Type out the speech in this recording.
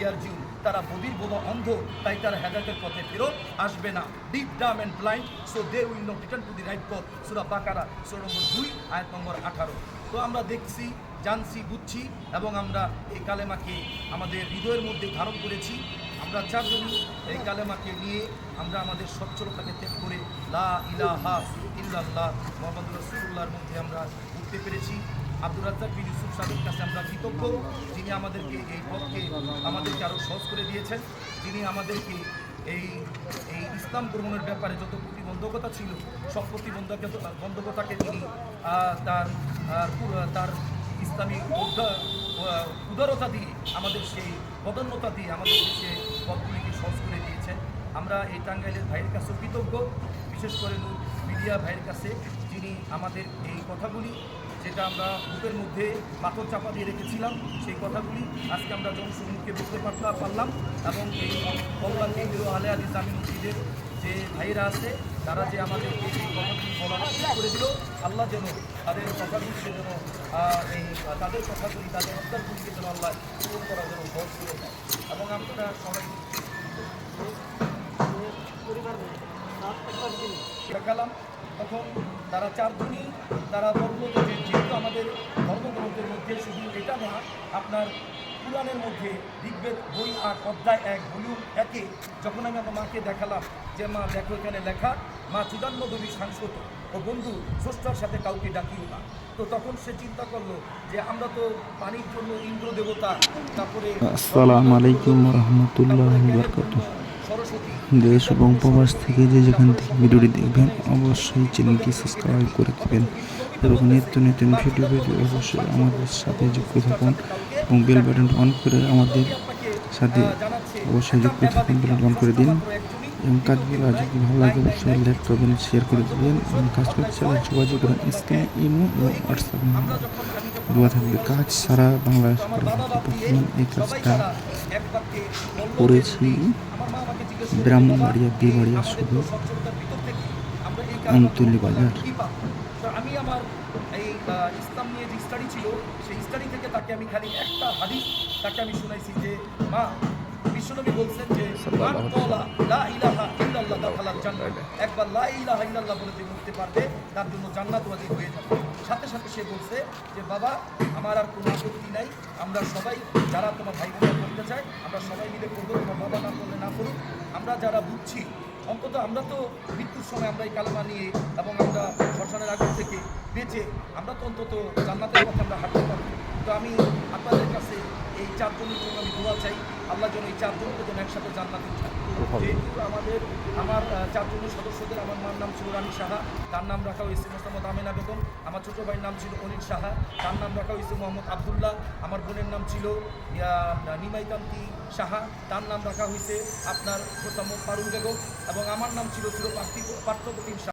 ইয়ারজিউন, তারা বধির বোবা অন্ধ, তাই তারা হেদায়েতের পথে ফেরত আসবে না। Deaf dumb and blind, so they will not return to the right পথ। সূরা বাকারা সূরা নম্বর 2 আয়াত নম্বর 18। তো আমরা দেখছি, জানছি, বুঝছি এবং আমরা এই কালেমাকে আমাদের হৃদয়ের মধ্যে ধারণ করেছি। আমরা চারজনই এই কালেমাকে নিয়ে আমরা আমাদের সচ্ছলতাকে ত্যাগ করে লা ইলাহা ইল্লাল্লাহ মুহাম্মাদুর রাসূলুল্লাহর মধ্যে আমরা উঠতে পেরেছি। আব্দুর রাজ্জাক বিন ইউসুফ সাহেবের কাছে আমরা কৃতজ্ঞ, যিনি আমাদেরকে এই পথকে আমাদেরকে আরও সহজ করে দিয়েছেন, যিনি আমাদেরকে এই ইসলাম গ্রহণের ব্যাপারে যত প্রতিবন্ধকতা ছিল সব প্রতিবন্ধকতাকে তিনি তার ইসলামী উদারতা দিয়ে, আমাদের সেই বদন্যতা দিয়ে আমাদেরকে সে পথগুলিকে সহজ করে দিয়েছেন। আমরা এই টাঙ্গাইলের ভাইয়ের কাছে কৃতজ্ঞ, বিশেষ করে নূর মিডিয়া ভাইয়ের কাছে, যিনি আমাদের এই কথাগুলি, যেটা আমরা বুকের মধ্যে পাথর চাপা দিয়ে রেখেছিলাম, সেই কথাগুলি আজকে আমরা জনসমুখে বুঝতে পারলাম। এবং এই কল্যাণ কেন্দ্রীয় আলে হাদিস জামি মসজিদের যে ভাইয়েরা আছে, তারা যে আমাদেরকে এই কথাগুলি বলার করে দিল, আল্লাহ যেন তাদের কথাগুলিকে যেন তাদের কথাগুলি, তাদের অত্যারগুলিকে যেন আল্লাহ পূরণ করার জন্য ভর করে দেয়। এবং আমরা সবাই দেখালাম, তখন তারা চারজনই তারা বলল যে যেহেতু আমাদের ধর্মগ্রন্থের মধ্যে শুধু এটা না, আপনার পুরাণের মধ্যে ঋগ্বেদ বই 8 অধ্যায় 1 ভলিউম 1-এ যখন আমি আমার মাকে দেখালাম যে মা দেখো এখানে লেখা, মা চুদান্নদবী সাংসদ ও বন্ধু স্রষ্টার সাথে কাউকে ডাকিও না। তো তখন সে চিন্তা করলো যে আমরা তো পানির জন্য ইন্দ্র দেবতা, তারপরে আসসালামু আলাইকুম রহমতুল্লাহি ওয়া বারাকাতুহু। দেশ এবং প্রবাস থেকে যে যেখান থেকে ভিডিওটি দেখবেন অবশ্যই চ্যানেলটি সাবস্ক্রাইব করে দেবেন এবং নিত্য নতুন ভিডিও অবশ্যই আমাদের সাথে যুক্ত থাকুন এবং বেল বাটন অন করে আমাদের সাথে অবশ্যই যুক্ত থাকুন, বেল অন করে দিন এবং কাজগুলো যদি ভালো লাগে অবশ্যই লাইক করবেন, শেয়ার করে দেবেন এবং কাজ করতে চাইলে যোগাযোগ করেন স্ক্রিনে ইমো এবং হোয়াটসঅ্যাপ নাম্বার দেওয়া থাকবে। কাজ সারা বাংলাদেশ এই কাজটা করেছি ব্রাহ্মণবাড়িয়া, বিবাড়িয়া, শুধু আমতলী বাজার। আমি আমার এই ইসলাম নিয়ে যে স্টাডি ছিল, সেই স্টাডি থেকে তাকে আমি খালি একটা হাদিস তাকে আমি শুনাইছি যে মা, বিশ্বনবী বলছেন যে লা ইলাহা ইল্লাল্লাহ দাখালাল জান্নাহ, একবার লা ইলাহা ইল্লাল্লাহ বলে যে উঠতে পারবে তার জন্য জান্নাত ওয়াজিব হয়ে যাবে। সাথে সাথে সে বলছে যে বাবা, আমার আর কোনো আপত্তি নাই, আমরা সবাই যারা তোমার ভাই বোনেরা করতে চায় আমরা সবাই মিলে করবো, তোমার বাবা না করলে না করুক। আমরা যারা বুঝছি, অন্তত আমরা তো মৃত্যুর সময় আমরা এই কালেমা নিয়ে এবং আমরা শ্মশানের আগুন থেকে বেঁচে আমরা তো অন্তত জান্নাতের পথে আমরা হাঁটতে পারবো। তো আমি আপনাদের কাছে এই চারজনের জন্য আমি দোয়া চাই, আল্লাহ যেন এই চারজনকে যেন একসাথে জান্নাতে উঠায়। যেহেতু আমার চারজনের সদস্যদের, আমার মার নাম ছিল রানী সাহা, তার নাম রাখা হয়েছে মোহাম্মদ আমেনা বেগম। আমার ছোটো ভাইয়ের নাম ছিল অনিল সাহা, তার নাম রাখা হয়েছে মোহাম্মদ আবদুল্লাহ। আমার বোনের নাম ছিল নিমাইকান্তি সাহা, তার নাম রাখা হয়েছে আপনার মোসাম্মদ পারুল বেগম। এবং আমার নাম ছিল পার্থপ্রতিম সাহা।